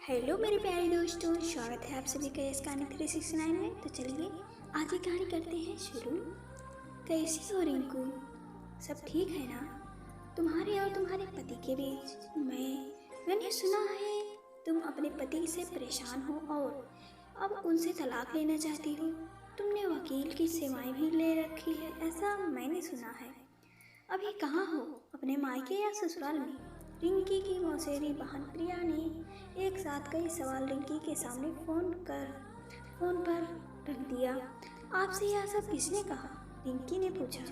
Hello मेरे प्यारे दोस्तों, स्वागत है आप सभी का इस कहानी 369 में। तो चलिए आज की कहानी करते हैं शुरू। कैसी हो रिंकू? सब ठीक है ना तुम्हारे और तुम्हारे पति के बीच? मैंने सुना है तुम अपने पति से परेशान हो और अब उनसे तलाक लेना चाहती हो। तुमने वकील की सेवाएं भी ले रखी है, ऐसा मैंने सुना है। अभी कहाँ हो, अपने मायके या ससुराल में? रिंकी की मौसेरी बहन प्रिया ने एक साथ कई सवाल रिंकी के सामने फोन पर रख दिया। आपसे यह सब किसने कहा? रिंकी ने पूछा।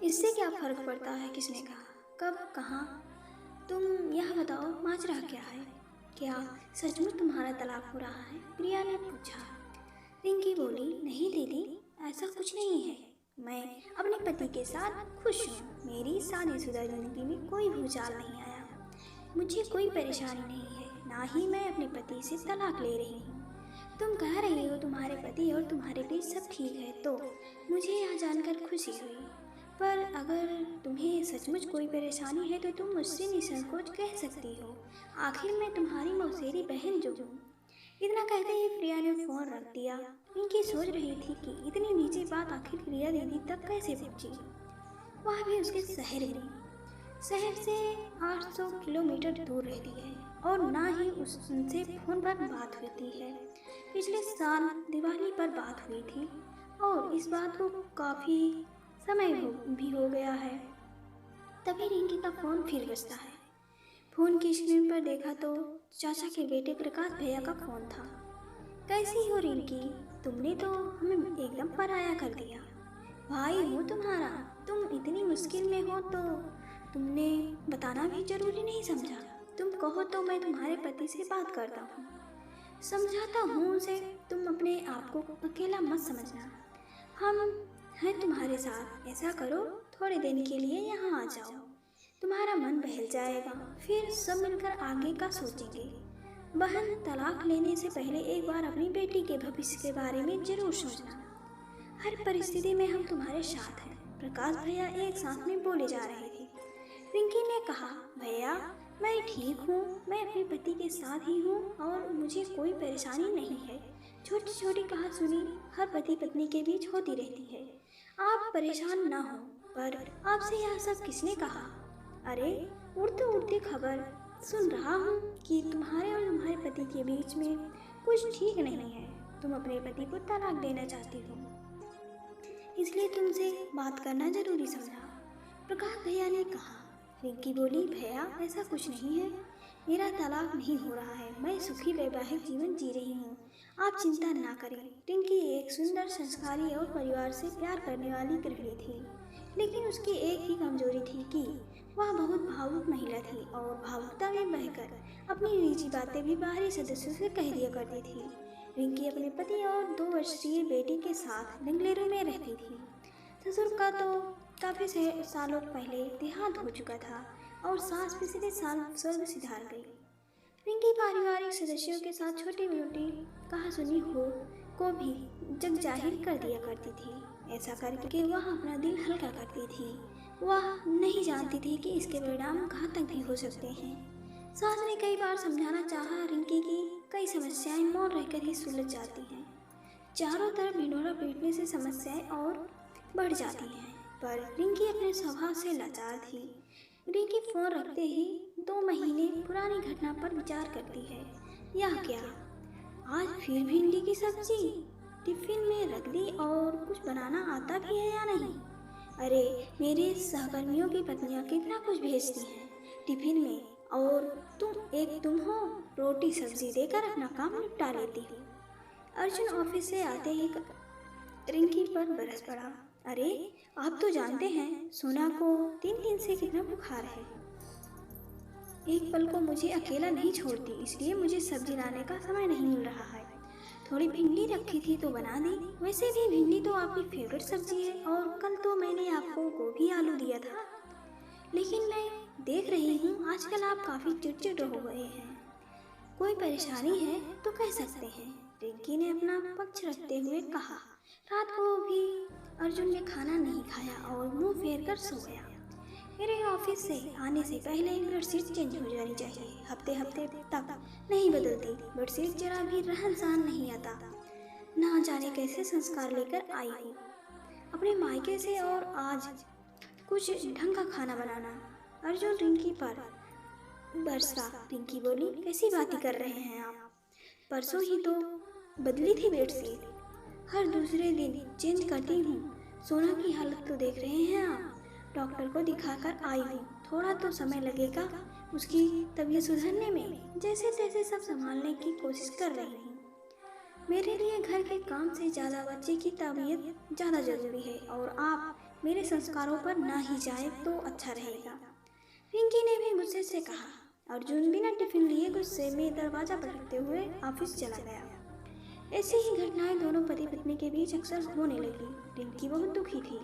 इससे क्या फर्क पड़ता है किसने कहा, कब, कहाँ? तुम यह बताओ, माजरा क्या है? क्या सचमुच तुम्हारा तलाक हो रहा है? प्रिया ने पूछा। रिंकी बोली, नहीं दीदी, ऐसा कुछ नहीं है। मैं अपने पति के साथ खुश हूँ। मेरी शादीशुदा जिंदगी में कोई भूचाल नहीं आया। मुझे कोई परेशानी नहीं है, ना ही मैं अपने पति से तलाक ले रही हूँ। तुम कह रही हो तुम्हारे पति और तुम्हारे बीच सब ठीक है, तो मुझे यह जानकर खुशी हुई। पर अगर तुम्हें सचमुच कोई परेशानी है तो तुम मुझसे निसंकोच कह सकती हो। आखिर मैं तुम्हारी मौसेरी बहन जो हूँ। इतना कहते ही प्रिया ने फोन रख दिया। रिंकी सोच रही थी कि इतनी नीची बात आखिर प्रिया दीदी तक कैसे पहुंची, वह भी उसके शहर में। शहर से 800 किलोमीटर दूर रहती है और ना ही उनसे फोन पर बात होती है। पिछले साल दिवाली पर बात हुई थी और इस बात को काफ़ी समय भी हो गया है। तभी रिंकी का फोन फिर बजता है। फोन की स्क्रीन पर देखा तो चाचा के बेटे प्रकाश भैया का फोन था। कैसी हो रिंकी? तुमने तो हमें एकदम पराया कर दिया। भाई हूँ तुम्हारा, तुम इतनी मुश्किल में हो तो तुमने बताना भी जरूरी नहीं समझा। तुम कहो तो मैं तुम्हारे पति से बात करता हूँ, समझाता हूँ उसे। तुम अपने आप को अकेला मत समझना, हम हैं तुम्हारे साथ। ऐसा करो, थोड़े दिन के लिए यहाँ आ जाओ, तुम्हारा मन बहल जाएगा, फिर सब मिलकर आगे का सोचेंगे। बहन, तलाक लेने से पहले एक बार अपनी बेटी के भविष्य के बारे में जरूर सोचना। हर परिस्थिति में हम तुम्हारे साथ हैं। प्रकाश भैया एक साथ में बोले जा रहे थे। रिंकी ने कहा, भैया मैं ठीक हूँ, मैं अपने पति के साथ ही हूँ और मुझे कोई परेशानी नहीं है। छोटी छोटी कहासुनी हर पति पत्नी के बीच होती रहती है, आप परेशान ना हो। पर आपसे यह सब किसने कहा? अरे उड़ते उड़ते खबर सुन रहा हूँ कि तुम्हारे और तुम्हारे पति के बीच में कुछ ठीक नहीं है। तुम अपने पति को तलाक देना चाहती हो, इसलिए तुमसे बात करना जरूरी समझा, प्रकाश भैया ने कहा। रिंकी बोली, भैया ऐसा कुछ नहीं है, मेरा तलाक नहीं हो रहा है, मैं सुखी वैवाहिक जीवन जी रही हूँ, आप चिंता ना करें। रिंकी एक सुंदर, संस्कारी और परिवार से प्यार करने वाली गृहिणी थी, लेकिन उसकी एक ही कमजोरी थी कि वह बहुत भावुक महिला थी और भावुकता में बहकर अपनी निजी बातें भी बाहरी सदस्यों से कह दिया करती थी। रिंकी अपने पति और 2 वर्षीय बेटी के साथ बेंगलुरु में रहती थी। ससुर का तो काफ़ी सालों पहले देहांत हो चुका था और सास पिछले साल स्वर्ग सिधार गई। रिंकी पारिवारिक सदस्यों के साथ छोटी मोटी कहासुनी को भी जग जाहिर कर दिया करती थी। ऐसा करके वह अपना दिल हल्का करती थी। वह नहीं जानती थी कि इसके परिणाम घातक भी हो सकते हैं। सास ने कई बार समझाना चाहा रिंकी की कई समस्याएं मौन रहकर ही सुलझ जाती हैं। चारों तरफ ढिंढोरा पीटने से समस्याएं और बढ़ जाती हैं, पर रिंकी अपने स्वभाव से लाचार थी। रिंकी फोन रखते ही 2 महीने पुरानी घटना पर विचार करती है। यह क्या, आज फिर भिंडी की सब्जी टिफिन में रख दी और कुछ बनाना आता भी है या नहीं? अरे मेरे सहकर्मियों की पत्नियां कितना कुछ भेजती हैं टिफिन में, और तुम हो रोटी सब्जी देकर अपना काम निपटा लेती हो। अर्जुन ऑफिस से आते ही रिंकी पर बरस पड़ा। अरे आप तो जानते हैं सोना को 3 दिन से कितना बुखार है, एक पल को मुझे अकेला नहीं छोड़ती, इसलिए मुझे सब्जी लाने का समय नहीं मिल रहा है। थोड़ी भिंडी रखी थी तो बना दी। वैसे भी भिंडी तो आपकी फेवरेट सब्जी है और कल तो मैंने आपको गोभी आलू दिया था, लेकिन मैं देख रही हूँ आजकल आप काफ़ी चिड़चिड़ हो गए हैं। कोई परेशानी है तो कह सकते हैं, रिंकी ने अपना पक्ष रखते हुए कहा। रात को भी अर्जुन ने खाना नहीं खाया और मुंह फेर कर सो गया। मेरे ऑफिस से आने से पहले बेडशीट चेंज हो जानी चाहिए। हफ्ते हफ्ते तक नहीं बदलती बेडशीट, जरा भी रहन सहन नहीं आता। ना जाने कैसे संस्कार लेकर आई हूँ अपने मायके से, और आज कुछ ढंग का खाना बनाना। अर्जुन रिंकी पर बरसा। रिंकी बोली, कैसी बातें कर रहे हैं आप? परसों ही तो बदली थी बेडशीट, हर दूसरे दिन चेंज करती हूँ। सोना की हालत तो देख रहे हैं आप। डॉक्टर को दिखाकर आई हूँ, थोड़ा तो समय लगेगा उसकी तबीयत सुधरने में। जैसे तैसे सब संभालने की कोशिश कर रही हूँ। मेरे लिए घर के काम से ज़्यादा बच्चे की तबीयत ज़्यादा जरूरी है, और आप मेरे संस्कारों पर ना ही जाए तो अच्छा रहेगा। रिंकी ने भी गुस्से से कहा। अर्जुन बिना टिफिन लिए गुस्से में दरवाजा पटकते हुए ऑफिस चला गया। ऐसी ही घटनाएं दोनों पति पत्नी के बीच अक्सर होने लगी। रिंकी बहुत दुखी थी,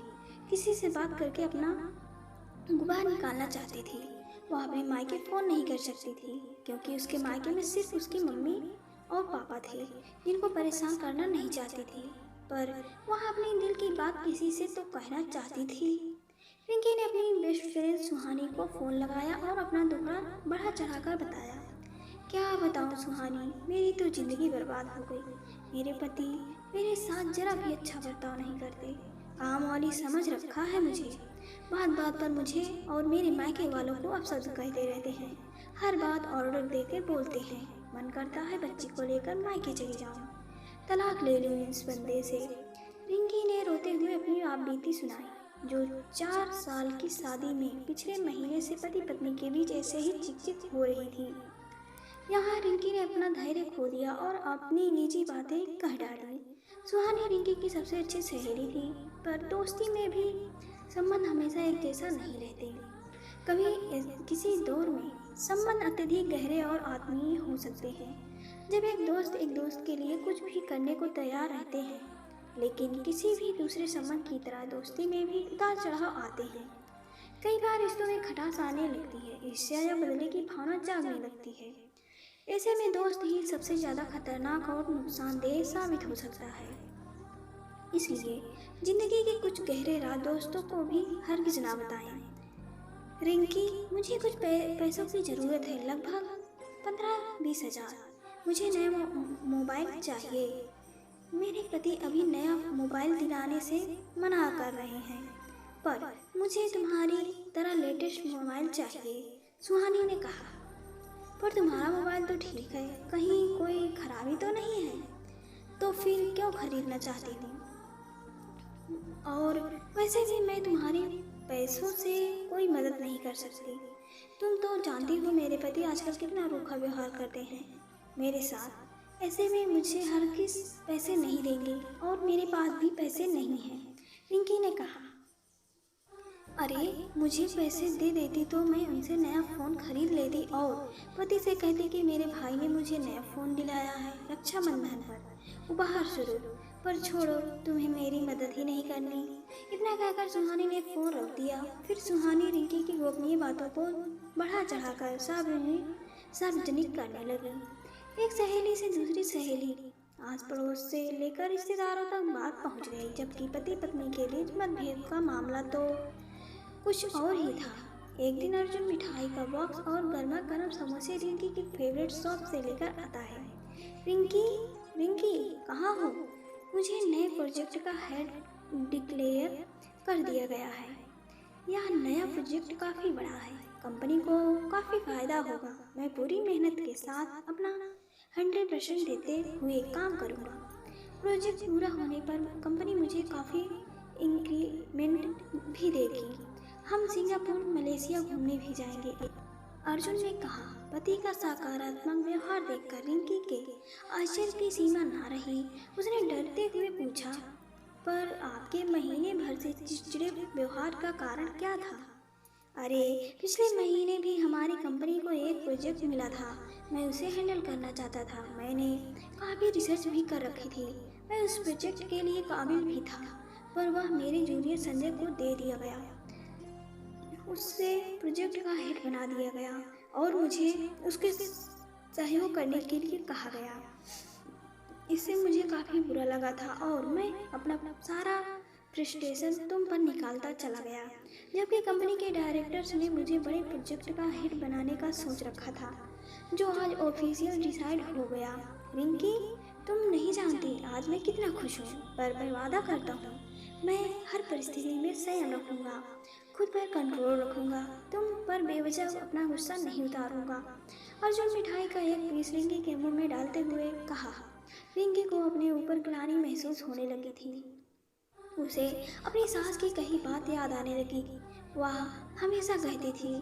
किसी से बात करके अपना गुबार निकालना चाहती थी। वह अपने मायके फ़ोन नहीं कर सकती थी, क्योंकि उसके मायके में सिर्फ उसकी मम्मी और पापा थे, जिनको परेशान करना नहीं चाहती थी। पर वह अपने दिल की बात किसी से तो कहना चाहती थी। रिंकी ने अपनी बेस्ट फ्रेंड सुहानी को फ़ोन लगाया और अपना दुखड़ा बढ़ा चढ़ाकर बताया। क्या बताऊं सुहानी, मेरी तो ज़िंदगी बर्बाद हो गई। मेरे पति मेरे साथ जरा भी अच्छा बर्ताव नहीं करते। काम वाली समझ रखा है मुझे। बात बात पर मुझे और मेरे मायके वालों को अपशब्द कहते रहते हैं। हर बात ऑर्डर देकर बोलते हैं। मन करता है बच्ची को लेकर मायके चली जाऊं, तलाक ले लूं इस बंदे से। रिंकी ने रोते हुए अपनी आप बीती सुनाई, जो 4 साल की शादी में पिछले महीने से पति पत्नी के बीच ऐसे ही चिक हो रही थी। यहाँ रिंकी ने अपना धैर्य खो दिया और अपनी निजी बातें कह डाली। सुहानी रिंकी की सबसे अच्छी सहेली थी, पर दोस्ती में भी संबंध हमेशा एक जैसा नहीं रहते। कभी किसी दौर में संबंध अत्यधिक गहरे और आत्मीय हो सकते हैं, जब एक दोस्त के लिए कुछ भी करने को तैयार रहते हैं। लेकिन किसी भी दूसरे संबंध की तरह दोस्ती में भी उतार चढ़ाव आते हैं। कई बार रिश्तों में खटास आने लगती है, ईर्ष्या या बदले की भावना जागने लगती है। ऐसे में दोस्त ही सबसे ज़्यादा खतरनाक और नुकसानदेह साबित हो सकता है। इसलिए जिंदगी के कुछ गहरे राज दोस्तों को भी हरगिज ना बताएं। रिंकी, मुझे कुछ पैसों की ज़रूरत है, लगभग 15-20 हज़ार। मुझे नया मोबाइल चाहिए। मेरे पति अभी नया मोबाइल दिलाने से मना कर रहे हैं, पर मुझे तुम्हारी तरह लेटेस्ट मोबाइल चाहिए, सुहानी ने कहा। पर तुम्हारा मोबाइल तो ठीक है, कहीं कोई खराबी तो नहीं है? तो फिर क्यों खरीदना चाहती हूँ? और वैसे भी मैं तुम्हारी पैसों से कोई मदद नहीं कर सकती। तुम तो जानती हो मेरे पति आजकल कितना रूखा व्यवहार करते हैं मेरे साथ। ऐसे में मुझे हर किस पैसे नहीं देंगे, और मेरे पास भी पैसे नहीं हैं, रिंकी ने कहा। अरे, मुझे पैसे दे देती तो मैं उनसे नया फ़ोन खरीद लेती और पति से कहती कि मेरे भाई ने मुझे नया फ़ोन दिलाया है रक्षाबंधन पर उपहार स्वरूप। पर छोड़ो, तुम्हें मेरी मदद ही नहीं करनी। इतना कहकर सुहानी ने फ़ोन रख दिया। फिर सुहानी रिंकी की गोपनीय बातों को बढ़ा चढ़ाकर सार्वजनिक करने लगी। एक सहेली से दूसरी सहेली, आस पड़ोस से लेकर रिश्तेदारों तक बात पहुंच गई। जबकि पति पत्नी के बीच मतभेद का मामला तो कुछ और ही था। एक दिन अर्जुन मिठाई का बॉक्स और गर्मा गर्म समोसे रिंकी की फेवरेट शॉप से लेकर आता है। रिंकी, रिंकी कहाँ हो? मुझे नए प्रोजेक्ट का हेड डिक्लेयर कर दिया गया है। यह नया प्रोजेक्ट काफ़ी बड़ा है, कंपनी को काफ़ी फ़ायदा होगा। मैं पूरी मेहनत के साथ अपना 100% देते हुए काम करूँगा। प्रोजेक्ट पूरा होने पर कंपनी मुझे काफ़ी इंक्रीमेंट भी देगी। हम सिंगापुर, मलेशिया घूमने भी जाएंगे, अर्जुन ने कहा। पति का सकारात्मक व्यवहार देखकर रिंकी के आश्चर्य की सीमा ना रही। उसने डरते हुए पूछा, पर आपके महीने भर से चिड़चिड़े व्यवहार का कारण क्या था? अरे, पिछले महीने भी हमारी कंपनी को एक प्रोजेक्ट मिला था, मैं उसे हैंडल करना चाहता था। मैंने काफ़ी रिसर्च भी कर रखी थी, मैं उस प्रोजेक्ट के लिए काबिल भी था, पर वह मेरे जूनियर संजय को दे दिया गया। उससे प्रोजेक्ट का हेड बना दिया गया और मुझे उसके सहयोग करने के लिए कहा गया। इससे मुझे काफ़ी बुरा लगा था और मैं अपना सारा फ्रस्ट्रेशन तुम पर निकालता चला गया, जबकि कंपनी के डायरेक्टर्स ने मुझे बड़े प्रोजेक्ट का हेड बनाने का सोच रखा था, जो आज ऑफिशियल डिसाइड हो गया। रिंकी, तुम नहीं जानती आज मैं कितना खुश हूँ, पर मैं वादा करता हूँ मैं हर परिस्थिति में संयम रखूँगा, खुद पर कंट्रोल रखूँगा, तुम पर बेवजह अपना गुस्सा नहीं उतारूँगा। अर्जुन मिठाई का एक पीस रिंकी के मुंह में डालते हुए कहा। रिंकी को अपने ऊपर ग्लानि महसूस होने लगी थी। उसे अपनी सास की कही बात याद आने लगी। वह हमेशा कहती थी,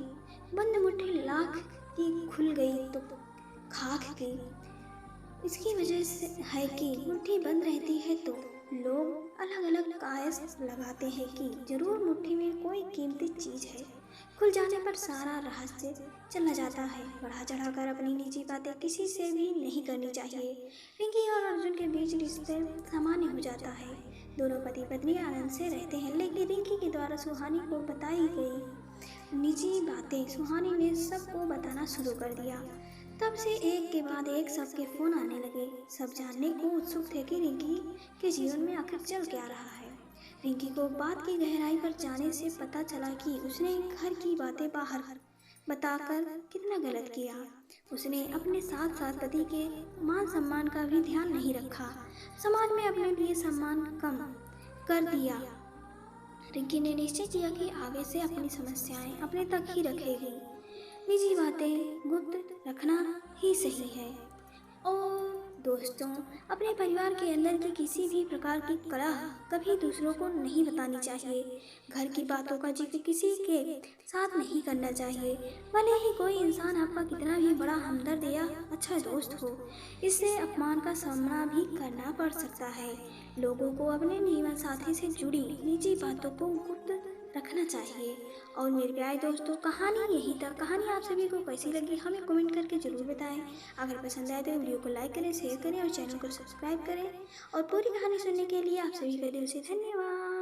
बंद मुट्ठी लाख की खुल गई तो खाक की। इसकी वजह से है कि मुट्ठी बंद रहती है तो लोग अलग अलग कायस लगाते हैं कि जरूर मुट्ठी में कोई कीमती चीज है। खुल जाने पर सारा रहस्य चला जाता है। बढ़ा चढ़ाकर अपनी निजी बातें किसी से भी नहीं करनी चाहिए। रिंकी और अर्जुन के बीच रिश्ते सामान्य हो जाता है। दोनों पति पत्नी आनंद से रहते हैं, लेकिन रिंकी के द्वारा सुहानी को बताई गई निजी बातें सुहानी ने सबको बताना शुरू कर दिया। तब से एक के बाद एक सबके फोन आने लगे। सब जानने को उत्सुक थे कि रिंकी के जीवन में आखिर चल क्या रहा है। रिंकी को बात की गहराई पर जाने से पता चला कि उसने घर की बातें बाहर बताकर कितना गलत किया। उसने अपने साथ साथ पति के मान सम्मान का भी ध्यान नहीं रखा। समाज में अपने लिए सम्मान कम कर दिया। रिंकी ने निश्चय किया कि आगे से अपनी समस्याएं अपने तक ही रखेगी। निजी बातें गुप्त रखना ही सही है। और दोस्तों, अपने परिवार के अंदर की किसी भी प्रकार की कलह कभी दूसरों को नहीं बतानी चाहिए। घर की बातों का जिक्र किसी के साथ नहीं करना चाहिए, भले ही कोई इंसान आपका कितना भी बड़ा हमदर्द या अच्छा दोस्त हो। इससे अपमान का सामना भी करना पड़ सकता है। लोगों को अपने जीवन साथी से जुड़ी निजी बातों को गुप्त रखना चाहिए। और मेरे प्यारे दोस्तों, कहानी यहीं तक। कहानी आप सभी को कैसी लगी हमें कमेंट करके ज़रूर बताएं। अगर पसंद आए तो वीडियो को लाइक करें, शेयर करें और चैनल को सब्सक्राइब करें। और पूरी कहानी सुनने के लिए आप सभी का दिल से धन्यवाद।